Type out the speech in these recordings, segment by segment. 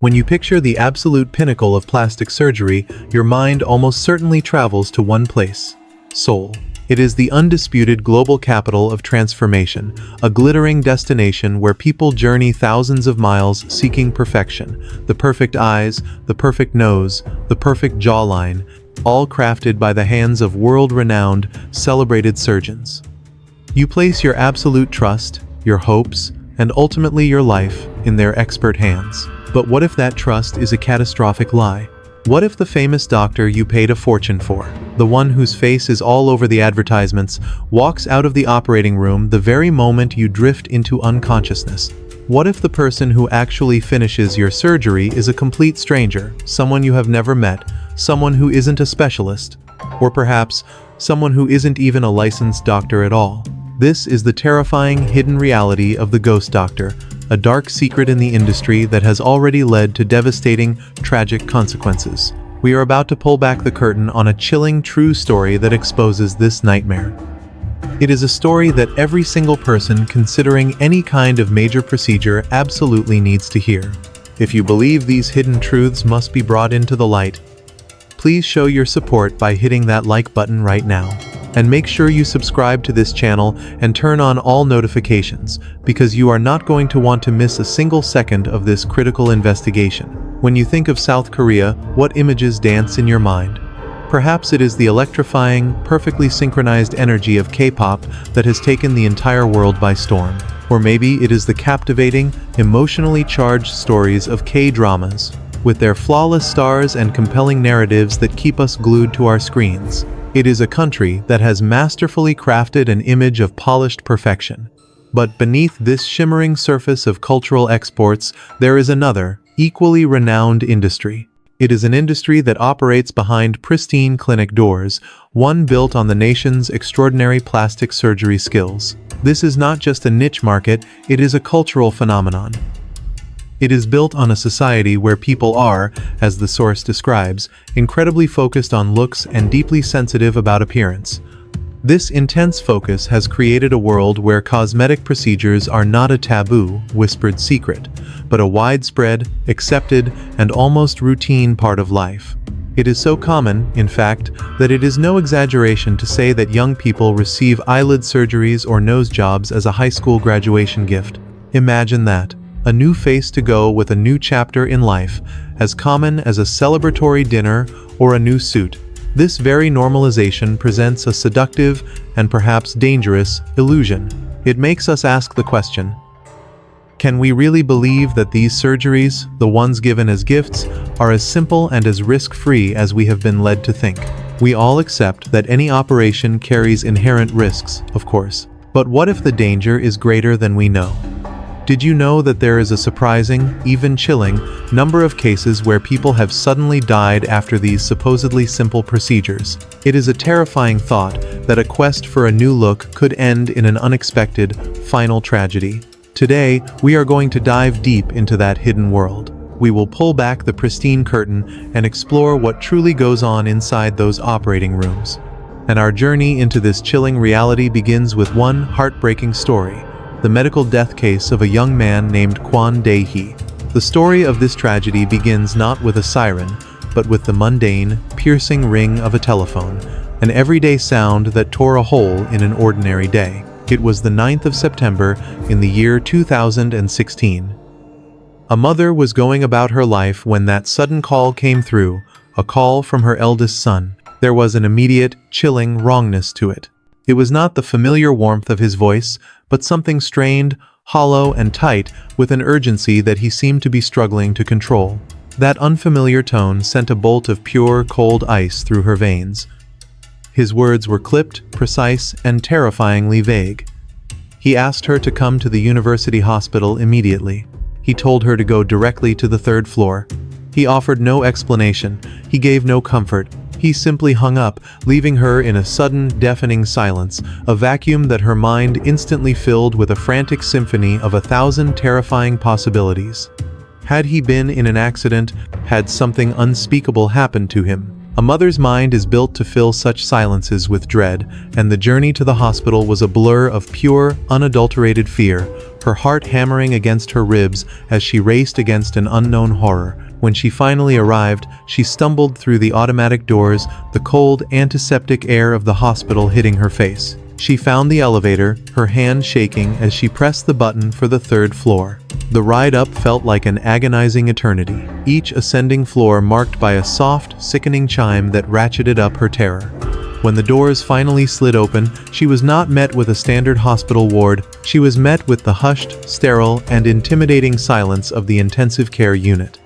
When you picture the absolute pinnacle of plastic surgery, your mind almost certainly travels to one place: Seoul. It is the undisputed global capital of transformation, a glittering destination where people journey thousands of miles seeking perfection. The perfect eyes, the perfect nose, the perfect jawline, all crafted by the hands of world-renowned, celebrated surgeons. You place your absolute trust, your hopes, and ultimately your life in their expert hands. But what if that trust is a catastrophic lie? What if the famous doctor you paid a fortune for, the one whose face is all over the advertisements, walks out of the operating room the very moment you drift into unconsciousness? What if the person who actually finishes your surgery is a complete stranger, someone you have never met, someone who isn't a specialist, or perhaps someone who isn't even a licensed doctor at all? This is the terrifying hidden reality of the ghost doctor, a dark secret in the industry that has already led to devastating, tragic consequences. We are about to pull back the curtain on a chilling true story that exposes this nightmare. It is a story that every single person considering any kind of major procedure absolutely needs to hear. If you believe these hidden truths must be brought into the light, please show your support by hitting that like button right now. And make sure you subscribe to this channel and turn on all notifications, because you are not going to want to miss a single second of this critical investigation. When you think of South Korea, what images dance in your mind? Perhaps it is the electrifying, perfectly synchronized energy of K-pop that has taken the entire world by storm. Or maybe it is the captivating, emotionally charged stories of K-dramas, with their flawless stars and compelling narratives that keep us glued to our screens. It is a country that has masterfully crafted an image of polished perfection. But beneath this shimmering surface of cultural exports, there is another, equally renowned industry. It is an industry that operates behind pristine clinic doors, one built on the nation's extraordinary plastic surgery skills. This is not just a niche market, it is a cultural phenomenon. It is built on a society where people are, as the source describes, incredibly focused on looks and deeply sensitive about appearance. This intense focus has created a world where cosmetic procedures are not a taboo, whispered secret, but a widespread, accepted, and almost routine part of life. It is so common, in fact, that it is no exaggeration to say that young people receive eyelid surgeries or nose jobs as a high school graduation gift. Imagine that. A new face to go with a new chapter in life, as common as a celebratory dinner or a new suit. This very normalization presents a seductive and perhaps dangerous illusion. It makes us ask the question, can we really believe that these surgeries, the ones given as gifts, are as simple and as risk-free as we have been led to think? We all accept that any operation carries inherent risks, of course. But what if the danger is greater than we know? Did you know that there is a surprising, even chilling, number of cases where people have suddenly died after these supposedly simple procedures? It is a terrifying thought that a quest for a new look could end in an unexpected, final tragedy. Today, we are going to dive deep into that hidden world. We will pull back the pristine curtain and explore what truly goes on inside those operating rooms. And our journey into this chilling reality begins with one heartbreaking story: the medical death case of a young man named Kwon Dae-hee. The story of this tragedy begins not with a siren, but with the mundane, piercing ring of a telephone, an everyday sound that tore a hole in an ordinary day. It was the 9th of September in the year 2016. A mother was going about her life when that sudden call came through, a call from her eldest son. There was an immediate, chilling wrongness to it. It was not the familiar warmth of his voice, but something strained, hollow, and tight, with an urgency that he seemed to be struggling to control. That unfamiliar tone sent a bolt of pure, cold ice through her veins. His words were clipped, precise, and terrifyingly vague. He asked her to come to the university hospital immediately. He told her to go directly to the 3rd floor. He offered no explanation. He gave no comfort. He simply hung up, leaving her in a sudden, deafening silence, a vacuum that her mind instantly filled with a frantic symphony of 1,000 terrifying possibilities. Had he been in an accident? Had something unspeakable happened to him? A mother's mind is built to fill such silences with dread, and the journey to the hospital was a blur of pure, unadulterated fear, her heart hammering against her ribs as she raced against an unknown horror. When she finally arrived, she stumbled through the automatic doors, the cold, antiseptic air of the hospital hitting her face. She found the elevator, her hand shaking as she pressed the button for the 3rd floor. The ride up felt like an agonizing eternity, each ascending floor marked by a soft, sickening chime that ratcheted up her terror. When the doors finally slid open, she was not met with a standard hospital ward, she was met with the hushed, sterile, and intimidating silence of the intensive care unit.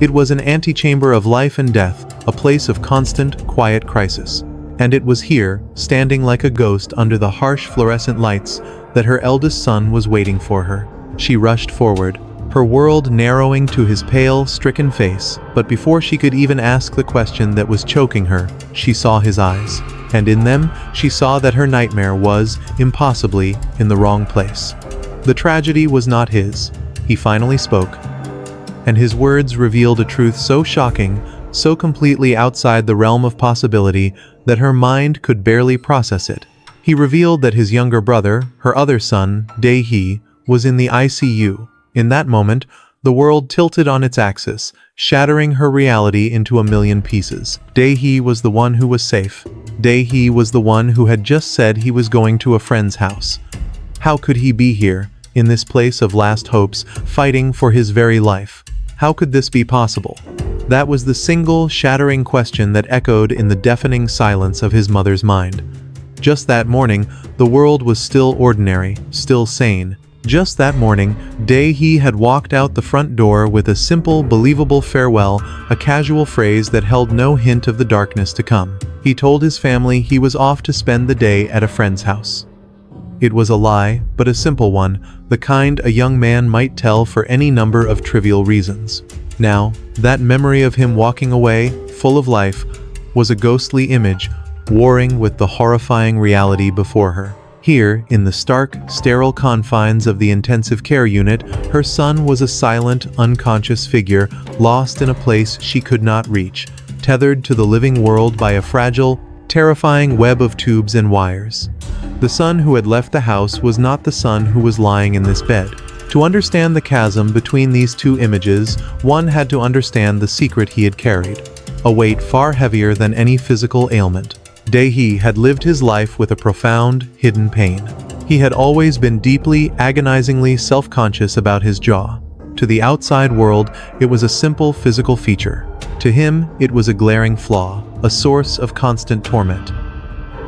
It was an antechamber of life and death, a place of constant, quiet crisis. And it was here, standing like a ghost under the harsh fluorescent lights, that her eldest son was waiting for her. She rushed forward, her world narrowing to his pale, stricken face, but before she could even ask the question that was choking her, she saw his eyes. And in them, she saw that her nightmare was, impossibly, in the wrong place. The tragedy was not his. He finally spoke. And his words revealed a truth so shocking, so completely outside the realm of possibility, that her mind could barely process it. He revealed that his younger brother, her other son, Dae-hee, was in the ICU. In that moment, the world tilted on its axis, shattering her reality into a million pieces. Dae-hee was the one who was safe. Dae-hee was the one who had just said he was going to a friend's house. How could he be here, in this place of last hopes, fighting for his very life? How could this be possible? That was the single, shattering question that echoed in the deafening silence of his mother's mind. Just that morning, the world was still ordinary, still sane. Just that morning, Dae-hee had walked out the front door with a simple, believable farewell, a casual phrase that held no hint of the darkness to come. He told his family he was off to spend the day at a friend's house. It was a lie, but a simple one, the kind a young man might tell for any number of trivial reasons. Now, that memory of him walking away, full of life, was a ghostly image, warring with the horrifying reality before her. Here, in the stark, sterile confines of the intensive care unit, her son was a silent, unconscious figure, lost in a place she could not reach, tethered to the living world by a fragile, terrifying web of tubes and wires. The son who had left the house was not the son who was lying in this bed. To understand the chasm between these two images, one had to understand the secret he had carried, a weight far heavier than any physical ailment. Dae-hee had lived his life with a profound, hidden pain. He had always been deeply, agonizingly self-conscious about his jaw. To the outside world, it was a simple physical feature. To him, it was a glaring flaw, a source of constant torment.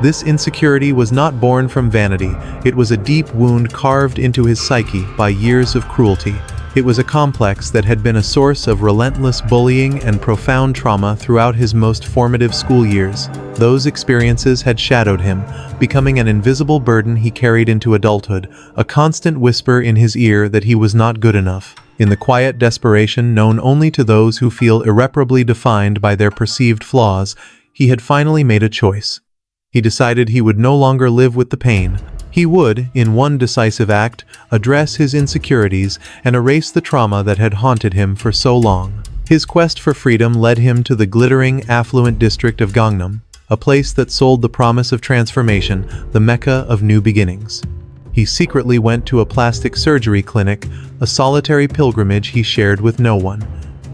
This insecurity was not born from vanity, it was a deep wound carved into his psyche by years of cruelty. It was a complex that had been a source of relentless bullying and profound trauma throughout his most formative school years. Those experiences had shadowed him, becoming an invisible burden he carried into adulthood, a constant whisper in his ear that he was not good enough. In the quiet desperation known only to those who feel irreparably defined by their perceived flaws, he had finally made a choice. He decided he would no longer live with the pain. He would, in one decisive act, address his insecurities and erase the trauma that had haunted him for so long. His quest for freedom led him to the glittering, affluent district of Gangnam, a place that sold the promise of transformation, the mecca of new beginnings. He secretly went to a plastic surgery clinic, a solitary pilgrimage he shared with no one.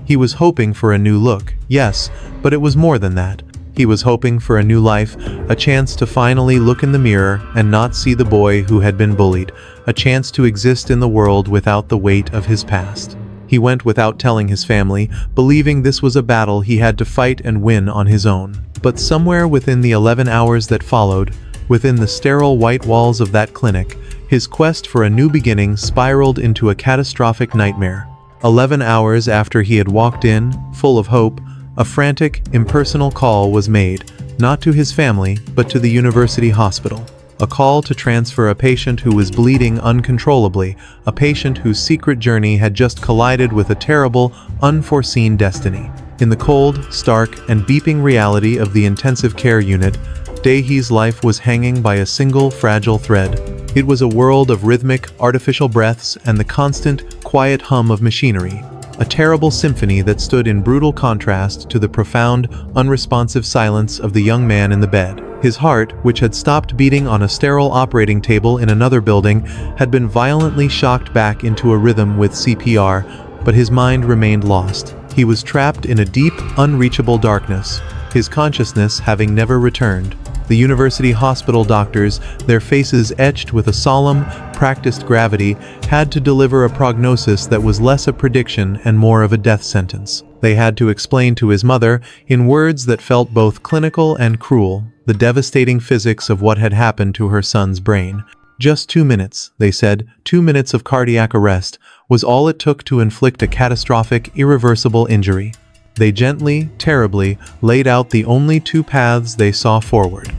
He was hoping for a new look, yes, but it was more than that. He was hoping for a new life, a chance to finally look in the mirror and not see the boy who had been bullied, a chance to exist in the world without the weight of his past. He went without telling his family, believing this was a battle he had to fight and win on his own. But somewhere within the 11 hours that followed, within the sterile white walls of that clinic, his quest for a new beginning spiraled into a catastrophic nightmare. 11 hours after he had walked in, full of hope, a frantic, impersonal call was made, not to his family, but to the university hospital. A call to transfer a patient who was bleeding uncontrollably, a patient whose secret journey had just collided with a terrible, unforeseen destiny. In the cold, stark, and beeping reality of the intensive care unit, Dae-hee's life was hanging by a single, fragile thread. It was a world of rhythmic, artificial breaths and the constant, quiet hum of machinery. a terrible symphony that stood in brutal contrast to the profound, unresponsive silence of the young man in the bed. His heart, which had stopped beating on a sterile operating table in another building, had been violently shocked back into a rhythm with CPR, but his mind remained lost. He was trapped in a deep, unreachable darkness, his consciousness having never returned. The university hospital doctors, their faces etched with a solemn, practiced gravity, had to deliver a prognosis that was less a prediction and more of a death sentence. They had to explain to his mother, in words that felt both clinical and cruel, the devastating physics of what had happened to her son's brain. Just 2 minutes, they said, 2 minutes of cardiac arrest was all it took to inflict a catastrophic, irreversible injury. They gently, terribly, laid out the only 2 paths they saw forward.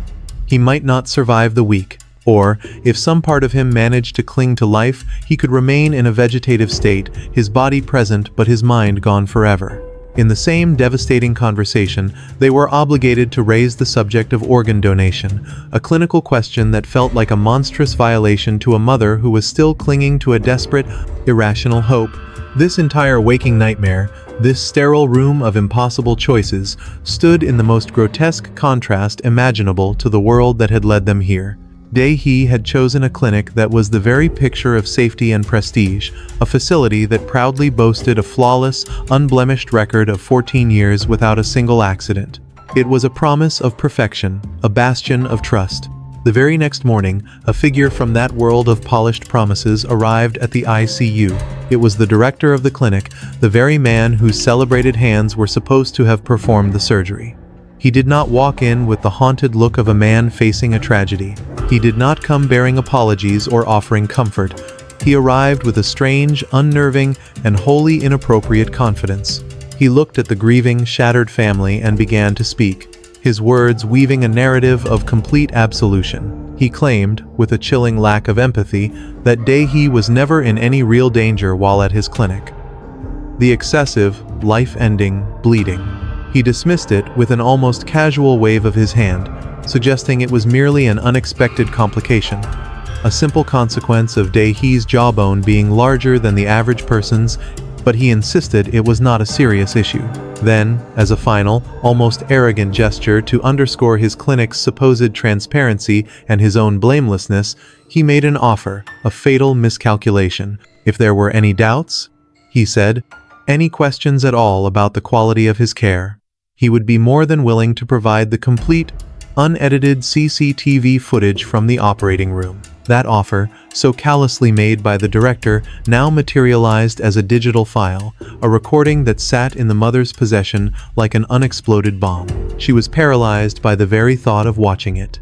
He might not survive the week, or, if some part of him managed to cling to life, he could remain in a vegetative state, his body present but his mind gone forever. In the same devastating conversation, they were obligated to raise the subject of organ donation, a clinical question that felt like a monstrous violation to a mother who was still clinging to a desperate, irrational hope. This entire waking nightmare, this sterile room of impossible choices, stood in the most grotesque contrast imaginable to the world that had led them here. Dae-hee had chosen a clinic that was the very picture of safety and prestige, a facility that proudly boasted a flawless, unblemished record of 14 years without a single accident. It was a promise of perfection, a bastion of trust. The very next morning, a figure from that world of polished promises arrived at the ICU. It was the director of the clinic, the very man whose celebrated hands were supposed to have performed the surgery. He did not walk in with the haunted look of a man facing a tragedy. He did not come bearing apologies or offering comfort. He arrived with a strange, unnerving, and wholly inappropriate confidence. He looked at the grieving, shattered family and began to speak, his words weaving a narrative of complete absolution. He claimed, with a chilling lack of empathy, that Dae-hee was never in any real danger while at his clinic. The excessive, life-ending bleeding. He dismissed it with an almost casual wave of his hand, suggesting it was merely an unexpected complication, a simple consequence of Dae-hee's jawbone being larger than the average person's, but he insisted it was not a serious issue. Then, as a final, almost arrogant gesture to underscore his clinic's supposed transparency and his own blamelessness, he made an offer, a fatal miscalculation. If there were any doubts, he said, any questions at all about the quality of his care, he would be more than willing to provide the complete, unedited CCTV footage from the operating room. That offer, so callously made by the director, now materialized as a digital file, a recording that sat in the mother's possession like an unexploded bomb. She was paralyzed by the very thought of watching it.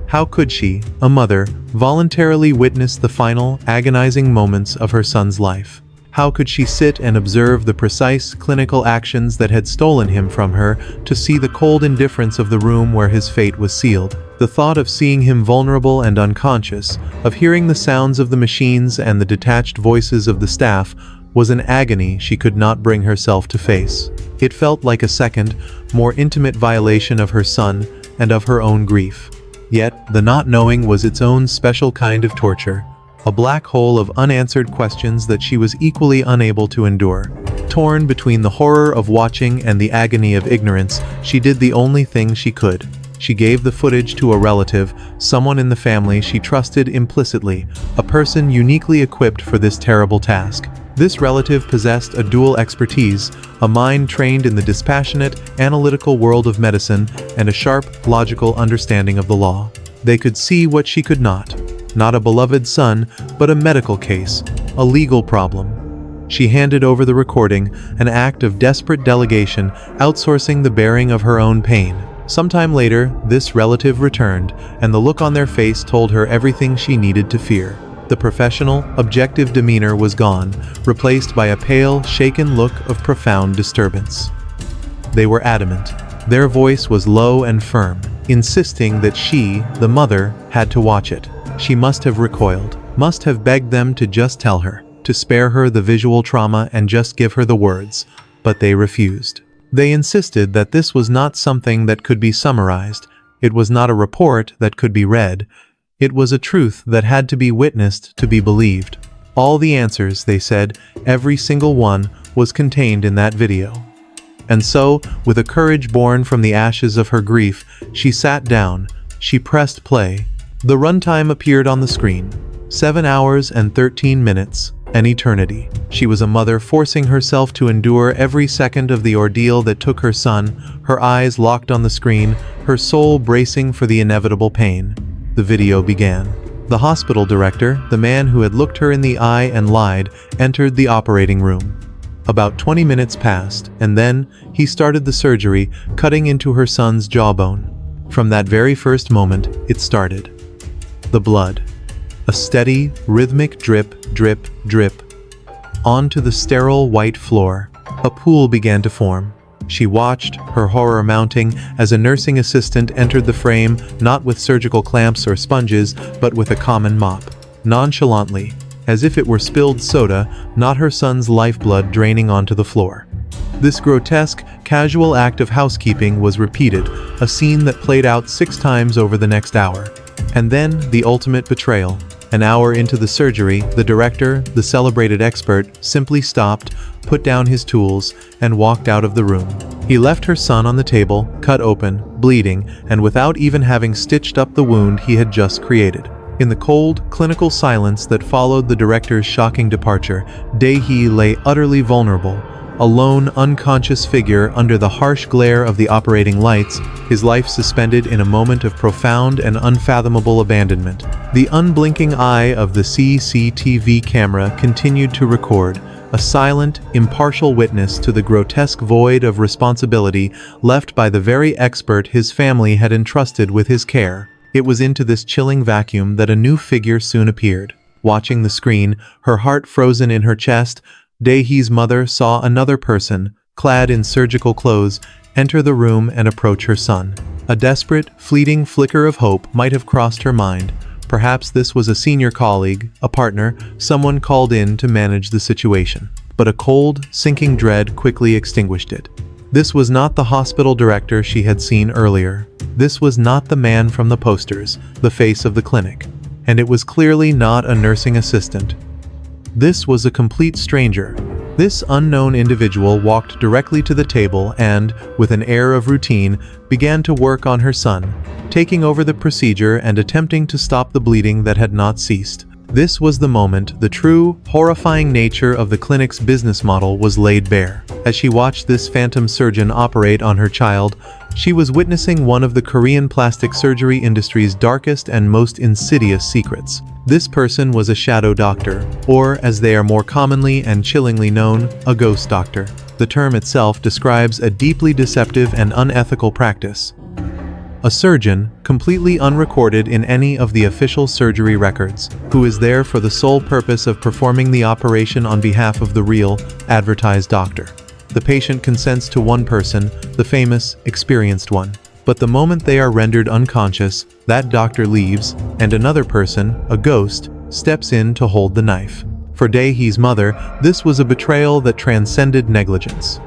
How could she, a mother, voluntarily witness the final, agonizing moments of her son's life? How could she sit and observe the precise clinical actions that had stolen him from her, to see the cold indifference of the room where his fate was sealed? The thought of seeing him vulnerable and unconscious, of hearing the sounds of the machines and the detached voices of the staff, was an agony she could not bring herself to face. It felt like a second, more intimate violation of her son and of her own grief. Yet, the not knowing was its own special kind of torture. A black hole of unanswered questions that she was equally unable to endure. Torn between the horror of watching and the agony of ignorance, she did the only thing she could. She gave the footage to a relative, someone in the family she trusted implicitly, a person uniquely equipped for this terrible task. This relative possessed a dual expertise, a mind trained in the dispassionate, analytical world of medicine, and a sharp, logical understanding of the law. They could see what she could not. Not a beloved son, but a medical case, a legal problem. She handed over the recording, an act of desperate delegation, outsourcing the bearing of her own pain. Sometime later, this relative returned, and the look on their face told her everything she needed to fear. The professional, objective demeanor was gone, replaced by a pale, shaken look of profound disturbance. They were adamant. Their voice was low and firm, insisting that she, the mother, had to watch it. She must have recoiled, must have begged them to just tell her, to spare her the visual trauma and just give her the words, but they refused. They insisted that this was not something that could be summarized, it was not a report that could be read, it was a truth that had to be witnessed to be believed. All the answers, they said, every single one, was contained in that video. And so, with a courage born from the ashes of her grief, she sat down, she pressed play. The runtime appeared on the screen. 7 hours and 13 minutes, an eternity. She was a mother forcing herself to endure every second of the ordeal that took her son, her eyes locked on the screen, her soul bracing for the inevitable pain. The video began. The hospital director, the man who had looked her in the eye and lied, entered the operating room. About 20 minutes passed, and then he started the surgery, cutting into her son's jawbone. From that very first moment, it started. The blood. A steady, rhythmic drip, drip, drip. Onto the sterile white floor. A pool began to form. She watched, her horror mounting, as a nursing assistant entered the frame, not with surgical clamps or sponges, but with a common mop. Nonchalantly, as if it were spilled soda, not her son's lifeblood draining onto the floor. This grotesque, casual act of housekeeping was repeated, a scene that played out 6 times over the next hour. And then, the ultimate betrayal. An hour into the surgery, the director, the celebrated expert, simply stopped, put down his tools, and walked out of the room. He left her son on the table, cut open, bleeding, and without even having stitched up the wound he had just created. In the cold, clinical silence that followed the director's shocking departure, Dae-hee lay utterly vulnerable, a lone, unconscious figure under the harsh glare of the operating lights, his life suspended in a moment of profound and unfathomable abandonment. The unblinking eye of the CCTV camera continued to record, a silent, impartial witness to the grotesque void of responsibility left by the very expert his family had entrusted with his care. It was into this chilling vacuum that a new figure soon appeared. Watching the screen, her heart frozen in her chest, Dae-hee's mother saw another person, clad in surgical clothes, enter the room and approach her son. A desperate, fleeting flicker of hope might have crossed her mind. Perhaps this was a senior colleague, a partner, someone called in to manage the situation. But a cold, sinking dread quickly extinguished it. This was not the hospital director she had seen earlier. This was not the man from the posters, the face of the clinic. And it was clearly not a nursing assistant. This was a complete stranger. This unknown individual walked directly to the table and, with an air of routine, began to work on her son, taking over the procedure and attempting to stop the bleeding that had not ceased. This was the moment the true, horrifying nature of the clinic's business model was laid bare. As she watched this phantom surgeon operate on her child, she was witnessing one of the Korean plastic surgery industry's darkest and most insidious secrets. This person was a shadow doctor, or, as they are more commonly and chillingly known, a ghost doctor. The term itself describes a deeply deceptive and unethical practice. A surgeon, completely unrecorded in any of the official surgery records, who is there for the sole purpose of performing the operation on behalf of the real, advertised doctor. The patient consents to one person, the famous, experienced one. But the moment they are rendered unconscious, that doctor leaves, and another person, a ghost, steps in to hold the knife. For Dae-hee's mother, this was a betrayal that transcended negligence.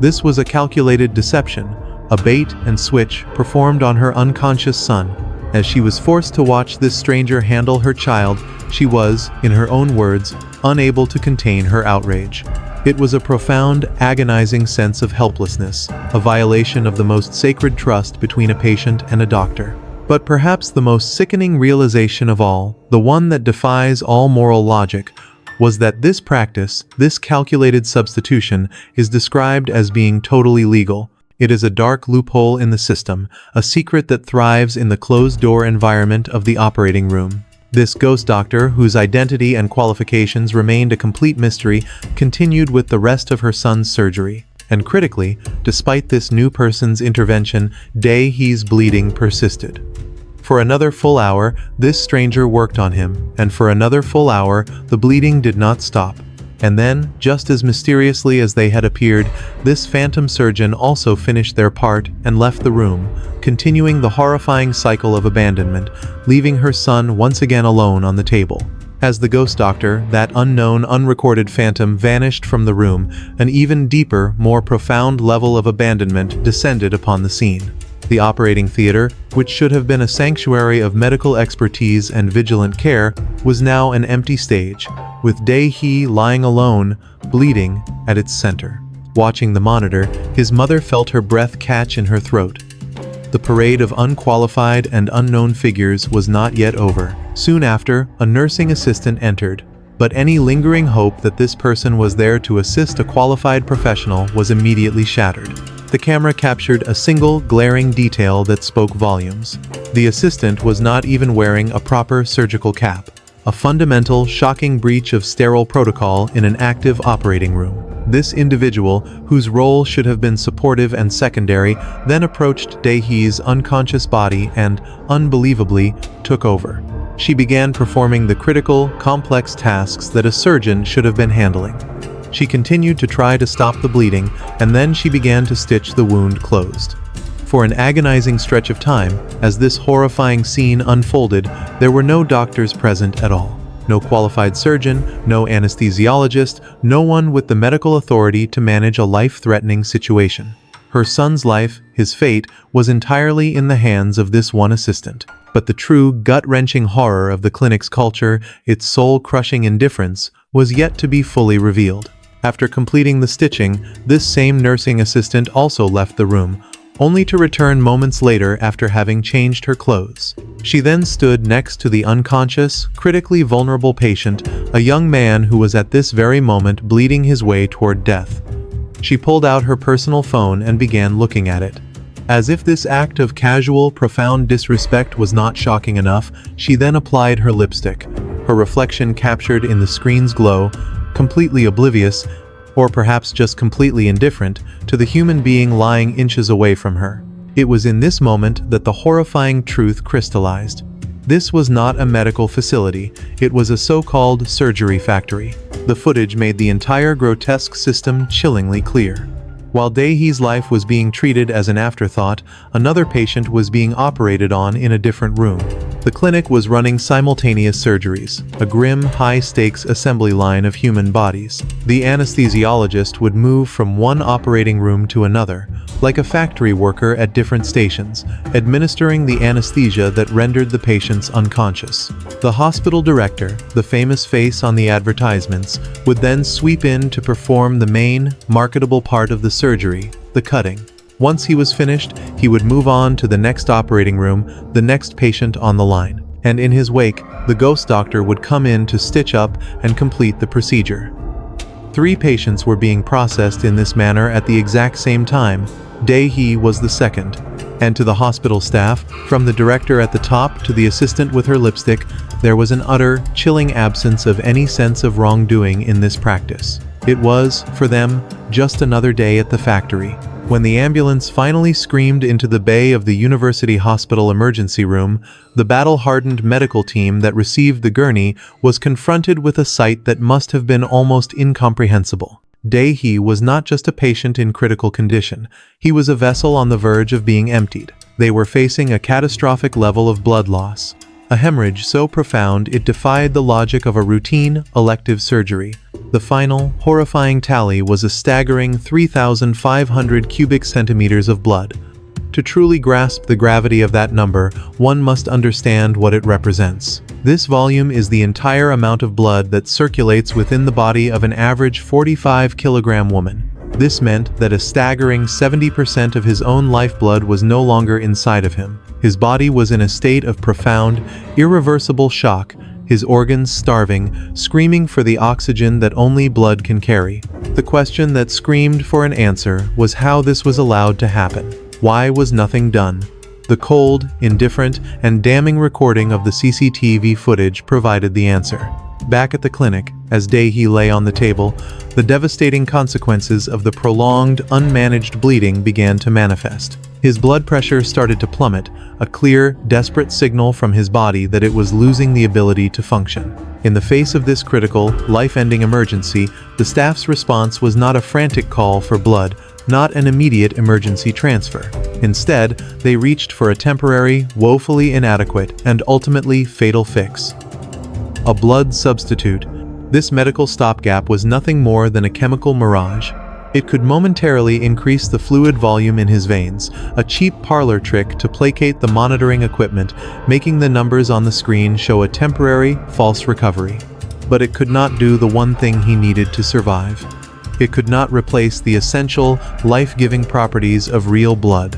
This was a calculated deception, a bait and switch performed on her unconscious son. As she was forced to watch this stranger handle her child, she was, in her own words, unable to contain her outrage. It was a profound, agonizing sense of helplessness, a violation of the most sacred trust between a patient and a doctor. But perhaps the most sickening realization of all, the one that defies all moral logic, was that this practice, this calculated substitution, is described as being totally legal. It is a dark loophole in the system, a secret that thrives in the closed-door environment of the operating room. This ghost doctor, whose identity and qualifications remained a complete mystery, continued with the rest of her son's surgery. And critically, despite this new person's intervention, Dae-hee's bleeding persisted. For another full hour, this stranger worked on him, and for another full hour, the bleeding did not stop. And then, just as mysteriously as they had appeared, this phantom surgeon also finished their part and left the room, continuing the horrifying cycle of abandonment, leaving her son once again alone on the table. As the ghost doctor, that unknown, unrecorded phantom, vanished from the room, an even deeper, more profound level of abandonment descended upon the scene. The operating theater, which should have been a sanctuary of medical expertise and vigilant care, was now an empty stage, with Dae-hee lying alone, bleeding, at its center. Watching the monitor, his mother felt her breath catch in her throat. The parade of unqualified and unknown figures was not yet over. Soon after, a nursing assistant entered, but any lingering hope that this person was there to assist a qualified professional was immediately shattered. The camera captured a single, glaring detail that spoke volumes. The assistant was not even wearing a proper surgical cap. A fundamental, shocking breach of sterile protocol in an active operating room. This individual, whose role should have been supportive and secondary, then approached Dae-hee's unconscious body and, unbelievably, took over. She began performing the critical, complex tasks that a surgeon should have been handling. She continued to try to stop the bleeding, and then she began to stitch the wound closed. For an agonizing stretch of time, as this horrifying scene unfolded, there were no doctors present at all. No qualified surgeon, no anesthesiologist, no one with the medical authority to manage a life-threatening situation. Her son's life, his fate, was entirely in the hands of this one assistant. But the true, gut-wrenching horror of the clinic's culture, its soul-crushing indifference, was yet to be fully revealed. After completing the stitching, this same nursing assistant also left the room, only to return moments later after having changed her clothes. She then stood next to the unconscious, critically vulnerable patient, a young man who was at this very moment bleeding his way toward death. She pulled out her personal phone and began looking at it. As if this act of casual, profound disrespect was not shocking enough, she then applied her lipstick, her reflection captured in the screen's glow, completely oblivious, or perhaps just completely indifferent, to the human being lying inches away from her. It was in this moment that the horrifying truth crystallized. This was not a medical facility, it was a so-called surgery factory. The footage made the entire grotesque system chillingly clear. While Dae-hee's life was being treated as an afterthought, another patient was being operated on in a different room. The clinic was running simultaneous surgeries, a grim, high-stakes assembly line of human bodies. The anesthesiologist would move from one operating room to another, like a factory worker at different stations, administering the anesthesia that rendered the patients unconscious. The hospital director, the famous face on the advertisements, would then sweep in to perform the main, marketable part of the surgery, the cutting. Once he was finished, he would move on to the next operating room, the next patient on the line. And in his wake, the ghost doctor would come in to stitch up and complete the procedure. 3 patients were being processed in this manner at the exact same time. Dae-hee was the second. And to the hospital staff, from the director at the top to the assistant with her lipstick, there was an utter, chilling absence of any sense of wrongdoing in this practice. It was, for them, just another day at the factory. When the ambulance finally screamed into the bay of the University Hospital emergency room, the battle-hardened medical team that received the gurney was confronted with a sight that must have been almost incomprehensible. Dae-hee was not just a patient in critical condition, he was a vessel on the verge of being emptied. They were facing a catastrophic level of blood loss, a hemorrhage so profound it defied the logic of a routine, elective surgery. The final, horrifying tally was a staggering 3,500 cubic centimeters of blood. To truly grasp the gravity of that number, one must understand what it represents. This volume is the entire amount of blood that circulates within the body of an average 45-kilogram woman. This meant that a staggering 70% of his own lifeblood was no longer inside of him. His body was in a state of profound, irreversible shock, his organs starving, screaming for the oxygen that only blood can carry. The question that screamed for an answer was how this was allowed to happen. Why was nothing done? The cold, indifferent, and damning recording of the CCTV footage provided the answer. Back at the clinic, as Dae-hee lay on the table, the devastating consequences of the prolonged, unmanaged bleeding began to manifest. His blood pressure started to plummet, a clear, desperate signal from his body that it was losing the ability to function. In the face of this critical, life-ending emergency, the staff's response was not a frantic call for blood, not an immediate emergency transfer. Instead, they reached for a temporary, woefully inadequate, and ultimately fatal fix. A blood substitute. This medical stopgap was nothing more than a chemical mirage. It could momentarily increase the fluid volume in his veins, a cheap parlor trick to placate the monitoring equipment, making the numbers on the screen show a temporary, false recovery. But it could not do the one thing he needed to survive. It could not replace the essential, life-giving properties of real blood.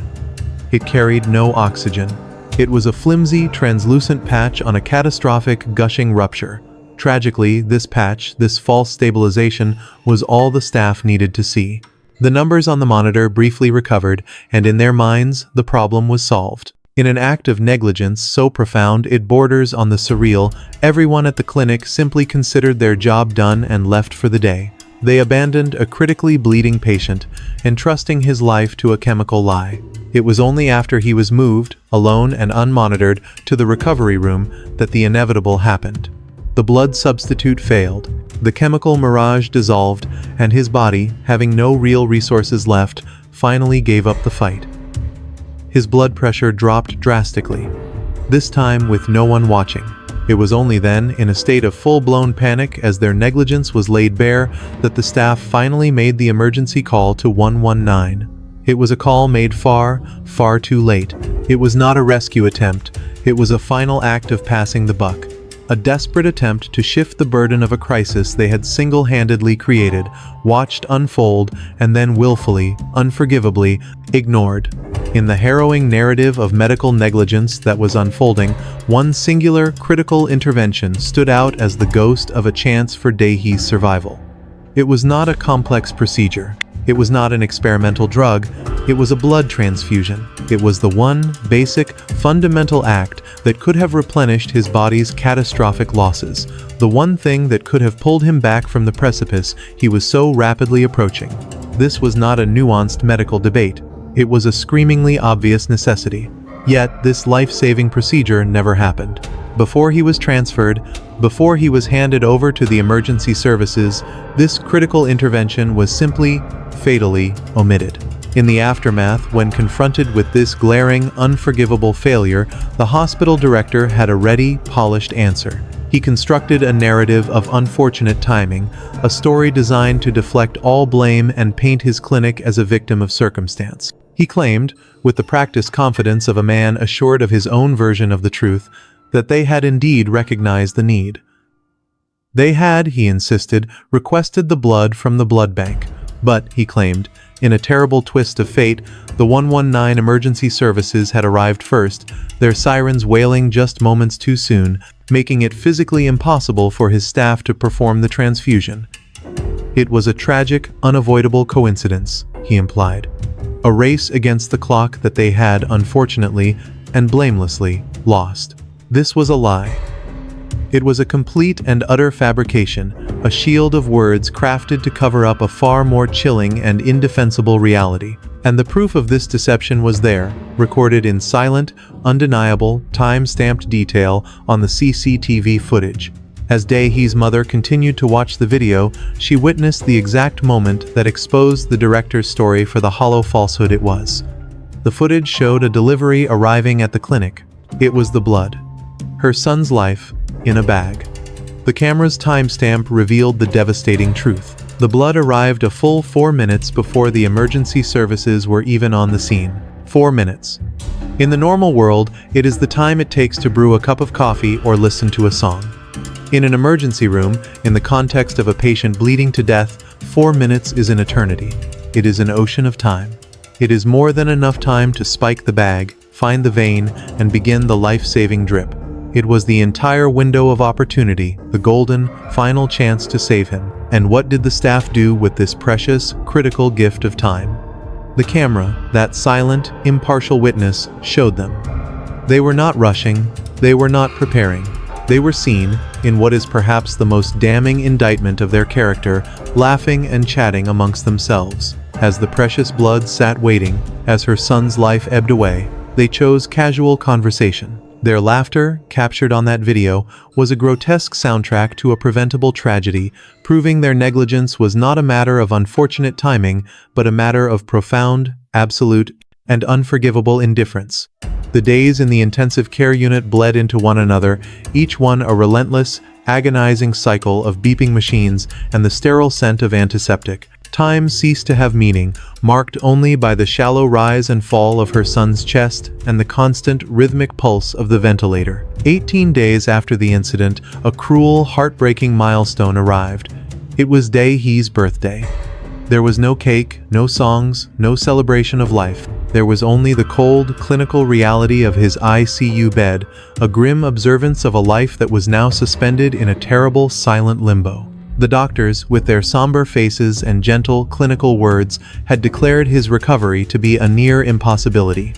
It carried no oxygen. It was a flimsy, translucent patch on a catastrophic, gushing rupture. Tragically, this patch, this false stabilization, was all the staff needed to see. The numbers on the monitor briefly recovered, and in their minds, the problem was solved. In an act of negligence so profound it borders on the surreal, everyone at the clinic simply considered their job done and left for the day. They abandoned a critically bleeding patient, entrusting his life to a chemical lie. It was only after he was moved, alone and unmonitored, to the recovery room that the inevitable happened. The blood substitute failed, the chemical mirage dissolved, and his body, having no real resources left, finally gave up the fight. His blood pressure dropped drastically, this time with no one watching. It was only then, in a state of full-blown panic as their negligence was laid bare, that the staff finally made the emergency call to 119. It was a call made far, far too late. It was not a rescue attempt. It was a final act of passing the buck. A desperate attempt to shift the burden of a crisis they had single-handedly created, watched unfold, and then willfully, unforgivably, ignored. In the harrowing narrative of medical negligence that was unfolding, one singular, critical intervention stood out as the ghost of a chance for Dae-hee's survival. It was not a complex procedure. It was not an experimental drug. It was a blood transfusion. It was the one, basic, fundamental act that could have replenished his body's catastrophic losses, the one thing that could have pulled him back from the precipice he was so rapidly approaching. This was not a nuanced medical debate. It was a screamingly obvious necessity. Yet, this life-saving procedure never happened. Before he was transferred, before he was handed over to the emergency services, this critical intervention was simply, fatally, omitted. In the aftermath, when confronted with this glaring, unforgivable failure, the hospital director had a ready, polished answer. He constructed a narrative of unfortunate timing, a story designed to deflect all blame and paint his clinic as a victim of circumstance. He claimed, with the practiced confidence of a man assured of his own version of the truth, that they had indeed recognized the need. They had, he insisted, requested the blood from the blood bank. But, he claimed, in a terrible twist of fate, the 119 emergency services had arrived first, their sirens wailing just moments too soon, making it physically impossible for his staff to perform the transfusion. It was a tragic, unavoidable coincidence, he implied. A race against the clock that they had, unfortunately, and blamelessly, lost. This was a lie. It was a complete and utter fabrication, a shield of words crafted to cover up a far more chilling and indefensible reality. And the proof of this deception was there, recorded in silent, undeniable, time-stamped detail on the CCTV footage. As Dae-hee's mother continued to watch the video, she witnessed the exact moment that exposed the director's story for the hollow falsehood it was. The footage showed a delivery arriving at the clinic. It was the blood. Her son's life, in a bag. The camera's timestamp revealed the devastating truth. The blood arrived a full 4 minutes before the emergency services were even on the scene. 4 minutes. In the normal world, it is the time it takes to brew a cup of coffee or listen to a song. In an emergency room, in the context of a patient bleeding to death, 4 minutes is an eternity. It is an ocean of time. It is more than enough time to spike the bag, find the vein, and begin the life-saving drip. It was the entire window of opportunity, the golden, final chance to save him. And what did the staff do with this precious, critical gift of time? The camera, that silent, impartial witness, showed them. They were not rushing, they were not preparing. They were seen, in what is perhaps the most damning indictment of their character, laughing and chatting amongst themselves. As the precious blood sat waiting, as her son's life ebbed away, they chose casual conversation. Their laughter, captured on that video, was a grotesque soundtrack to a preventable tragedy, proving their negligence was not a matter of unfortunate timing, but a matter of profound, absolute, and unforgivable indifference. The days in the intensive care unit bled into one another, each one a relentless, agonizing cycle of beeping machines and the sterile scent of antiseptic. Time ceased to have meaning, marked only by the shallow rise and fall of her son's chest and the constant, rhythmic pulse of the ventilator. 18 days after the incident, a cruel, heartbreaking milestone arrived. It was Dae-hee's birthday. There was no cake, no songs, no celebration of life. There was only the cold, clinical reality of his ICU bed, a grim observance of a life that was now suspended in a terrible, silent limbo. The doctors, with their somber faces and gentle, clinical words, had declared his recovery to be a near impossibility.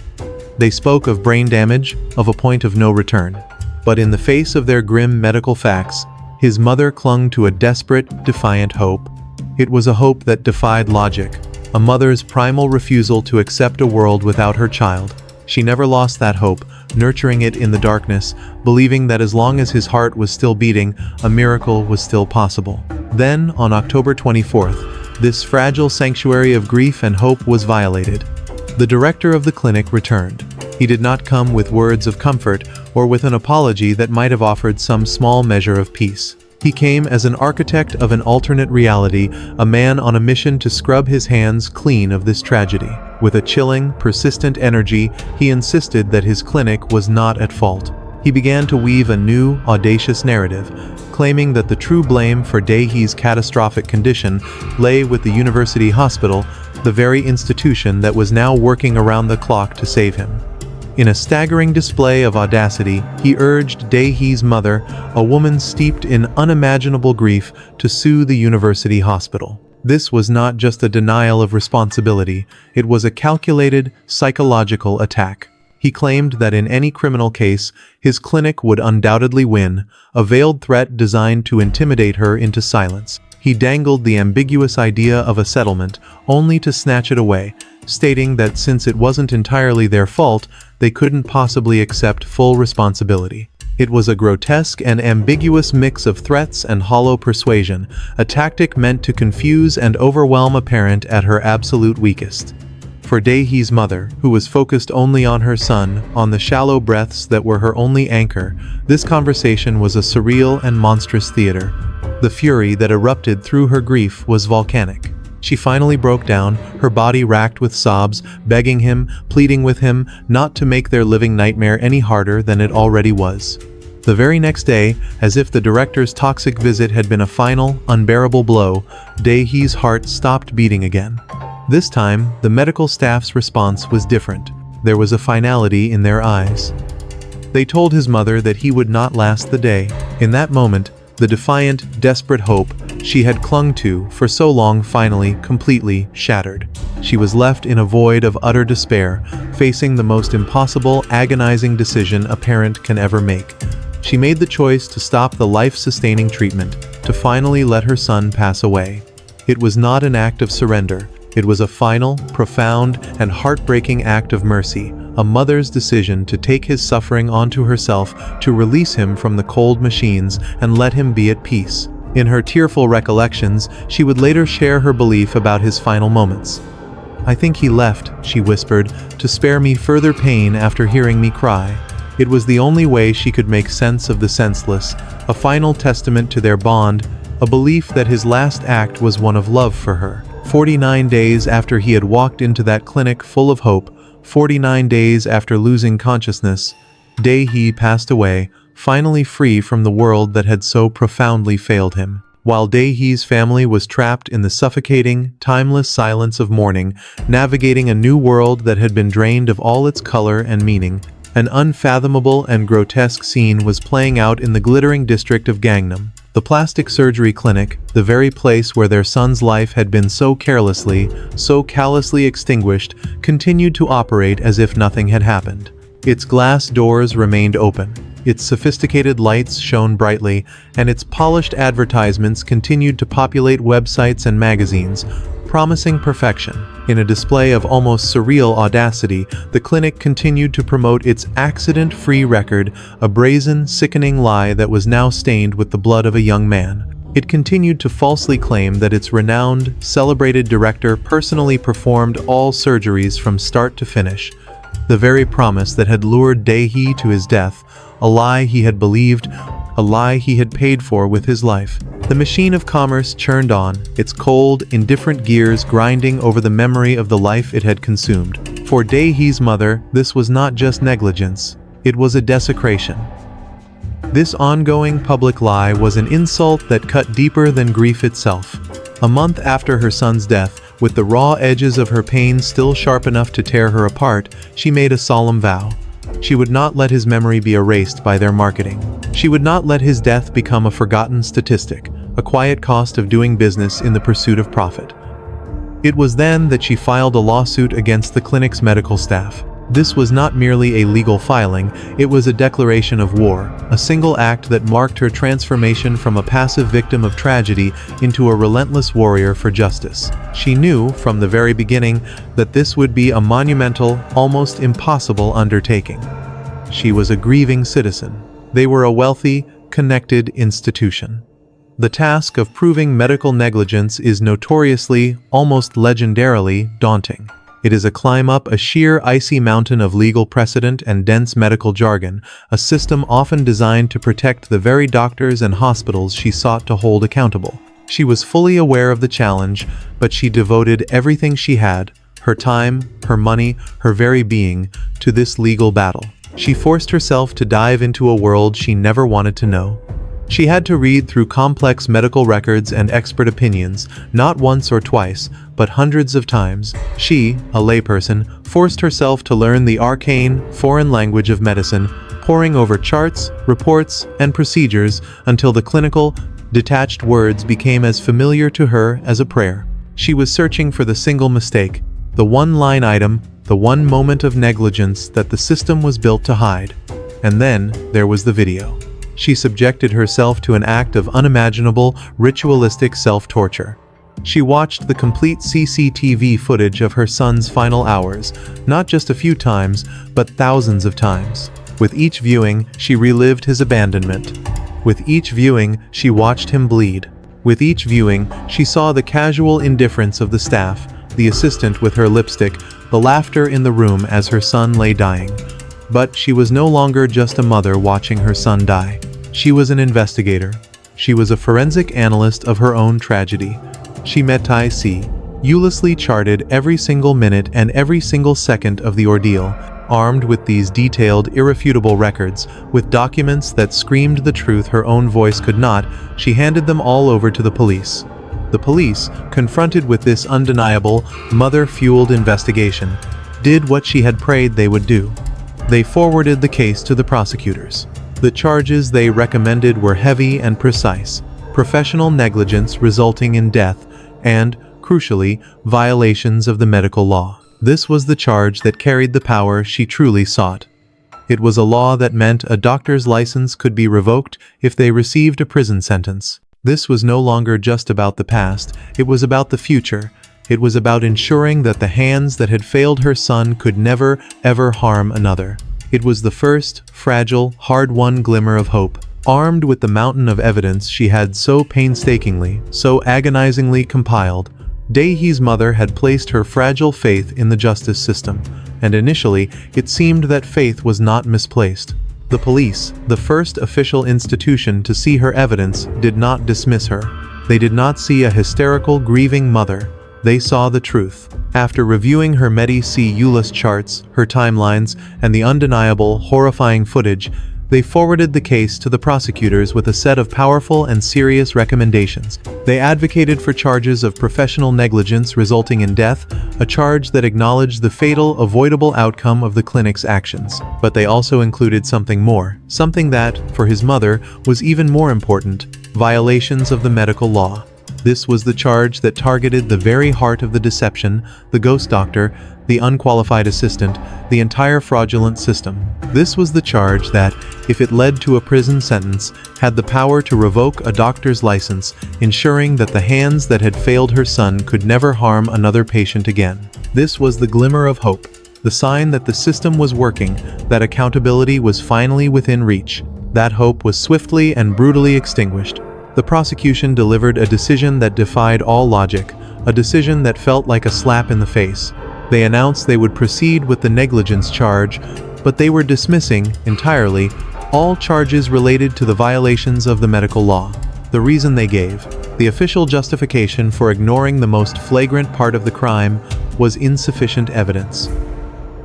They spoke of brain damage, of a point of no return. But in the face of their grim medical facts, his mother clung to a desperate, defiant hope. It was a hope that defied logic, a mother's primal refusal to accept a world without her child. She never lost that hope, nurturing it in the darkness, believing that as long as his heart was still beating, a miracle was still possible. Then, on October 24th, this fragile sanctuary of grief and hope was violated. The director of the clinic returned. He did not come with words of comfort or with an apology that might have offered some small measure of peace. He came as an architect of an alternate reality, a man on a mission to scrub his hands clean of this tragedy. With a chilling, persistent energy, he insisted that his clinic was not at fault. He began to weave a new, audacious narrative, claiming that the true blame for Dae-hee's catastrophic condition lay with the university hospital, the very institution that was now working around the clock to save him. In a staggering display of audacity, he urged Dae-hee's mother, a woman steeped in unimaginable grief, to sue the university hospital. This was not just a denial of responsibility, it was a calculated, psychological attack. He claimed that in any criminal case, his clinic would undoubtedly win, a veiled threat designed to intimidate her into silence. He dangled the ambiguous idea of a settlement, only to snatch it away, stating that since it wasn't entirely their fault, they couldn't possibly accept full responsibility. It was a grotesque and ambiguous mix of threats and hollow persuasion, a tactic meant to confuse and overwhelm a parent at her absolute weakest. For Dae-hee's mother, who was focused only on her son, on the shallow breaths that were her only anchor, this conversation was a surreal and monstrous theater. The fury that erupted through her grief was volcanic. She finally broke down, her body racked with sobs, begging him, pleading with him, not to make their living nightmare any harder than it already was. The very next day, as if the director's toxic visit had been a final, unbearable blow, Dae-hee's heart stopped beating again. This time, the medical staff's response was different. There was a finality in their eyes. They told his mother that he would not last the day. In that moment, the defiant, desperate hope she had clung to for so long finally, completely shattered. She was left in a void of utter despair, facing the most impossible, agonizing decision a parent can ever make. She made the choice to stop the life-sustaining treatment, to finally let her son pass away. It was not an act of surrender. It was a final, profound, and heartbreaking act of mercy, a mother's decision to take his suffering onto herself, to release him from the cold machines and let him be at peace. In her tearful recollections, she would later share her belief about his final moments. "I think he left," she whispered, "to spare me further pain after hearing me cry." It was the only way she could make sense of the senseless, a final testament to their bond, a belief that his last act was one of love for her. 49 days after he had walked into that clinic full of hope, 49 days after losing consciousness, Dae-hee passed away, finally free from the world that had so profoundly failed him. While Dae-hee's family was trapped in the suffocating, timeless silence of mourning, navigating a new world that had been drained of all its color and meaning, an unfathomable and grotesque scene was playing out in the glittering district of Gangnam. The plastic surgery clinic, the very place where their son's life had been so carelessly, so callously extinguished, continued to operate as if nothing had happened. Its glass doors remained open. Its sophisticated lights shone brightly, and its polished advertisements continued to populate websites and magazines, promising perfection. In a display of almost surreal audacity, the clinic continued to promote its accident-free record, a brazen, sickening lie that was now stained with the blood of a young man. It continued to falsely claim that its renowned, celebrated director personally performed all surgeries from start to finish. The very promise that had lured Dae-hee to his death, a lie he had believed, a lie he had paid for with his life. The machine of commerce churned on, its cold, indifferent gears grinding over the memory of the life it had consumed. For Dae-hee's mother, this was not just negligence, it was a desecration. This ongoing public lie was an insult that cut deeper than grief itself. A month after her son's death, with the raw edges of her pain still sharp enough to tear her apart, she made a solemn vow. She would not let his memory be erased by their marketing. She would not let his death become a forgotten statistic, a quiet cost of doing business in the pursuit of profit. It was then that she filed a lawsuit against the clinic's medical staff. This was not merely a legal filing, it was a declaration of war, a single act that marked her transformation from a passive victim of tragedy into a relentless warrior for justice. She knew, from the very beginning, that this would be a monumental, almost impossible undertaking. She was a grieving citizen. They were a wealthy, connected institution. The task of proving medical negligence is notoriously, almost legendarily, daunting. It is a climb up a sheer icy mountain of legal precedent and dense medical jargon, a system often designed to protect the very doctors and hospitals she sought to hold accountable. She was fully aware of the challenge, but she devoted everything she had, her time, her money, her very being, to this legal battle. She forced herself to dive into a world she never wanted to know. She had to read through complex medical records and expert opinions, not once or twice, but hundreds of times. She, a layperson, forced herself to learn the arcane, foreign language of medicine, poring over charts, reports, and procedures until the clinical, detached words became as familiar to her as a prayer. She was searching for the single mistake, the one line item, the one moment of negligence that the system was built to hide. And then there was the video. She subjected herself to an act of unimaginable, ritualistic self-torture. She watched the complete CCTV footage of her son's final hours, not just a few times, but thousands of times. With each viewing, she relived his abandonment. With each viewing, she watched him bleed. With each viewing, she saw the casual indifference of the staff, the assistant with her lipstick, the laughter in the room as her son lay dying. But she was no longer just a mother watching her son die. She was an investigator. She was a forensic analyst of her own tragedy. She meticulously charted every single minute and every single second of the ordeal, armed with these detailed, irrefutable records, with documents that screamed the truth her own voice could not. She handed them all over to the police. The police, confronted with this undeniable, mother-fueled investigation, did what she had prayed they would do. They forwarded the case to the prosecutors. The charges they recommended were heavy and precise: professional negligence resulting in death, and, crucially, violations of the medical law. This was the charge that carried the power she truly sought. It was a law that meant a doctor's license could be revoked if they received a prison sentence. This was no longer just about the past, it was about the future. It was about ensuring that the hands that had failed her son could never, ever harm another. It was the first, fragile, hard-won glimmer of hope. Armed with the mountain of evidence she had so painstakingly, so agonizingly compiled, Dae-hee's mother had placed her fragile faith in the justice system, and initially, it seemed that faith was not misplaced. The police, the first official institution to see her evidence, did not dismiss her. They did not see a hysterical, grieving mother. They saw the truth. After reviewing her meticulous charts, her timelines, and the undeniable, horrifying footage, they forwarded the case to the prosecutors with a set of powerful and serious recommendations. They advocated for charges of professional negligence resulting in death, a charge that acknowledged the fatal, avoidable outcome of the clinic's actions. But they also included something more, something that, for his mother, was even more important: violations of the medical law. This was the charge that targeted the very heart of the deception, the ghost doctor, the unqualified assistant, the entire fraudulent system. This was the charge that, if it led to a prison sentence, had the power to revoke a doctor's license, ensuring that the hands that had failed her son could never harm another patient again. This was the glimmer of hope, the sign that the system was working, that accountability was finally within reach. That hope was swiftly and brutally extinguished. The prosecution delivered a decision that defied all logic, a decision that felt like a slap in the face. They announced they would proceed with the negligence charge, but they were dismissing, entirely, All charges related to the violations of the medical law. The reason they gave, the official justification for ignoring the most flagrant part of the crime, was insufficient evidence.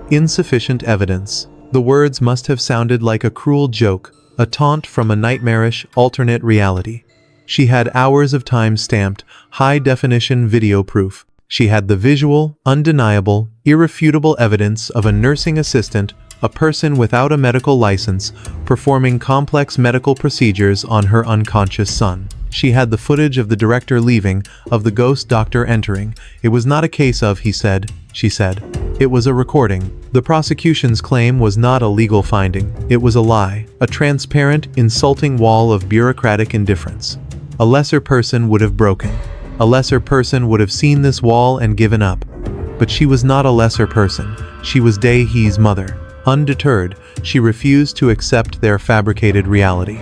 Insufficient evidence. The words must have sounded like a cruel joke, a taunt from a nightmarish, alternate reality. She had hours of time-stamped, high-definition video proof. She had the visual, undeniable, irrefutable evidence of a nursing assistant, a person without a medical license, performing complex medical procedures on her unconscious son. She had the footage of the director leaving, of the ghost doctor entering. It was not a case of he said, she said. It was a recording. The prosecution's claim was not a legal finding. It was a lie, a transparent, insulting wall of bureaucratic indifference. A lesser person would have broken. A lesser person would have seen this wall and given up. But she was not a lesser person. She was Dae-hee's mother. Undeterred, she refused to accept their fabricated reality.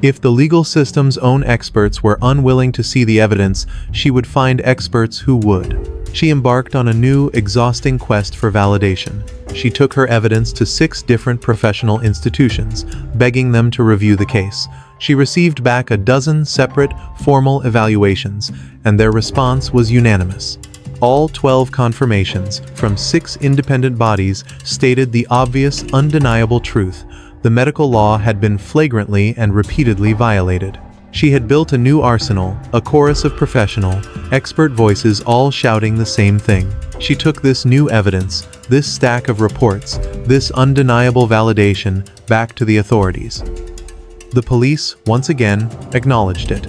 If the legal system's own experts were unwilling to see the evidence, she would find experts who would. She embarked on a new, exhausting quest for validation. She took her evidence to 6 different professional institutions, begging them to review the case. She received back a dozen separate, formal evaluations, and their response was unanimous. All 12 confirmations from 6 independent bodies stated the obvious, undeniable truth. The medical law had been flagrantly and repeatedly violated. She had built a new arsenal, a chorus of professional, expert voices all shouting the same thing. She took this new evidence, this stack of reports, this undeniable validation, back to the authorities. The police, once again, acknowledged it.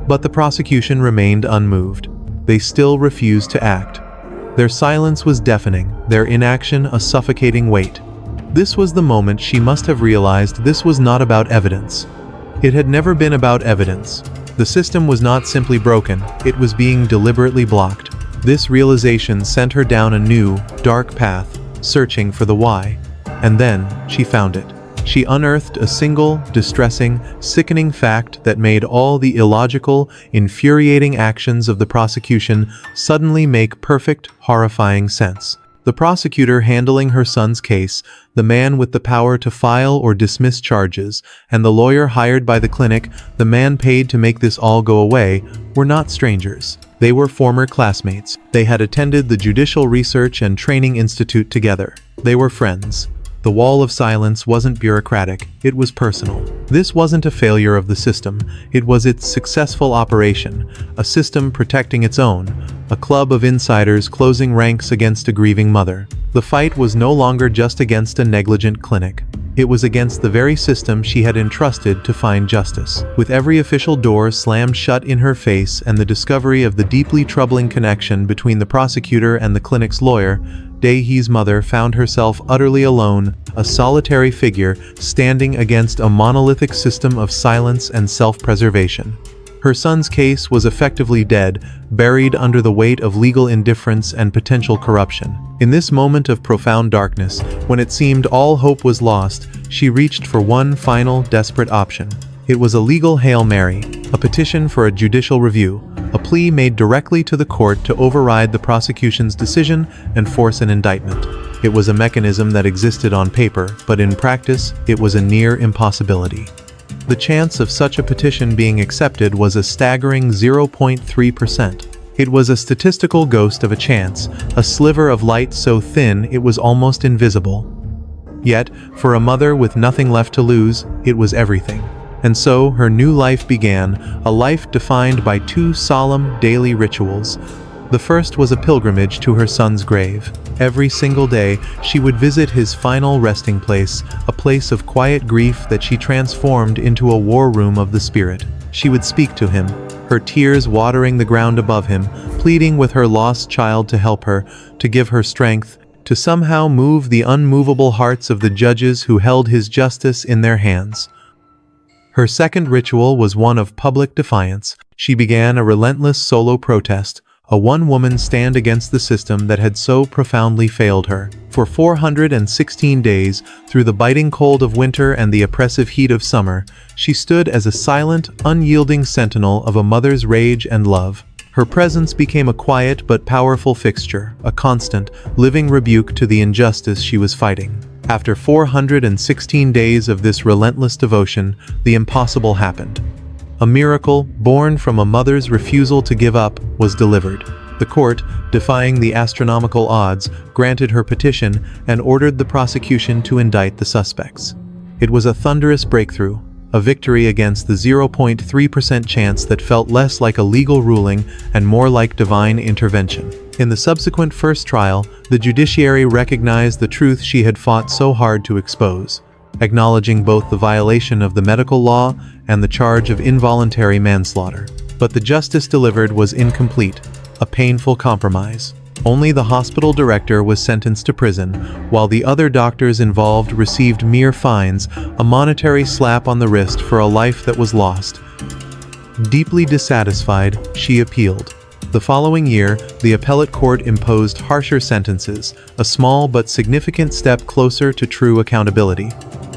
But the prosecution remained unmoved. They still refused to act. Their silence was deafening, their inaction a suffocating weight. This was the moment she must have realized this was not about evidence. It had never been about evidence. The system was not simply broken, it was being deliberately blocked. This realization sent her down a new, dark path, searching for the why. And then, she found it. She unearthed a single, distressing, sickening fact that made all the illogical, infuriating actions of the prosecution suddenly make perfect, horrifying sense. The prosecutor handling her son's case, the man with the power to file or dismiss charges, and the lawyer hired by the clinic, the man paid to make this all go away, were not strangers. They were former classmates. They had attended the Judicial Research and Training Institute together. They were friends. The wall of silence wasn't bureaucratic, it was personal. This wasn't a failure of the system, it was its successful operation, a system protecting its own, a club of insiders closing ranks against a grieving mother. The fight was no longer just against a negligent clinic. It was against the very system she had entrusted to find justice. With every official door slammed shut in her face and the discovery of the deeply troubling connection between the prosecutor and the clinic's lawyer, Dae-hee's mother found herself utterly alone, a solitary figure standing against a monolithic system of silence and self-preservation. Her son's case was effectively dead, buried under the weight of legal indifference and potential corruption. In this moment of profound darkness, when it seemed all hope was lost, she reached for one final, desperate option. It was a legal Hail Mary, a petition for a judicial review, a plea made directly to the court to override the prosecution's decision and force an indictment. It was a mechanism that existed on paper, but in practice, it was a near impossibility. The chance of such a petition being accepted was a staggering 0.3%. It was a statistical ghost of a chance, a sliver of light so thin it was almost invisible. Yet, for a mother with nothing left to lose, it was everything. And so, her new life began, a life defined by 2 solemn, daily rituals. The first was a pilgrimage to her son's grave. Every single day, she would visit his final resting place, a place of quiet grief that she transformed into a war room of the spirit. She would speak to him, her tears watering the ground above him, pleading with her lost child to help her, to give her strength, to somehow move the unmovable hearts of the judges who held his justice in their hands. Her second ritual was one of public defiance. She began a relentless solo protest, a one-woman stand against the system that had so profoundly failed her. For 416 days, through the biting cold of winter and the oppressive heat of summer, she stood as a silent, unyielding sentinel of a mother's rage and love. Her presence became a quiet but powerful fixture, a constant, living rebuke to the injustice she was fighting. After 416 days of this relentless devotion, the impossible happened. A miracle, born from a mother's refusal to give up, was delivered. The court, defying the astronomical odds, granted her petition and ordered the prosecution to indict the suspects. It was a thunderous breakthrough, a victory against the 0.3% chance that felt less like a legal ruling and more like divine intervention. In the subsequent first trial, the judiciary recognized the truth she had fought so hard to expose, acknowledging both the violation of the medical law and the charge of involuntary manslaughter. But the justice delivered was incomplete, a painful compromise. Only the hospital director was sentenced to prison, while the other doctors involved received mere fines, a monetary slap on the wrist for a life that was lost. Deeply dissatisfied, she appealed. The following year, the appellate court imposed harsher sentences, a small but significant step closer to true accountability.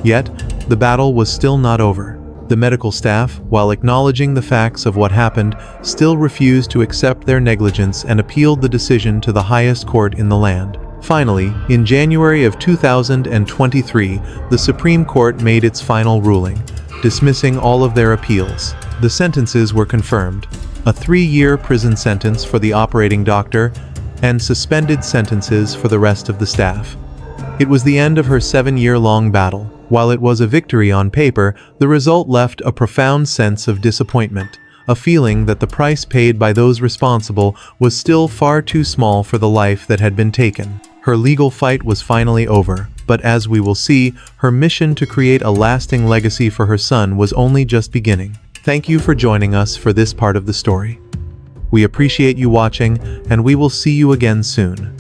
Yet, the battle was still not over. The medical staff, while acknowledging the facts of what happened, still refused to accept their negligence and appealed the decision to the highest court in the land. Finally, in January of 2023, the Supreme Court made its final ruling, dismissing all of their appeals. The sentences were confirmed: a 3-year prison sentence for the operating doctor and suspended sentences for the rest of the staff. It was the end of her 7-year-long battle. While it was a victory on paper, the result left a profound sense of disappointment, a feeling that the price paid by those responsible was still far too small for the life that had been taken. Her legal fight was finally over, but as we will see, her mission to create a lasting legacy for her son was only just beginning. Thank you for joining us for this part of the story. We appreciate you watching, and we will see you again soon.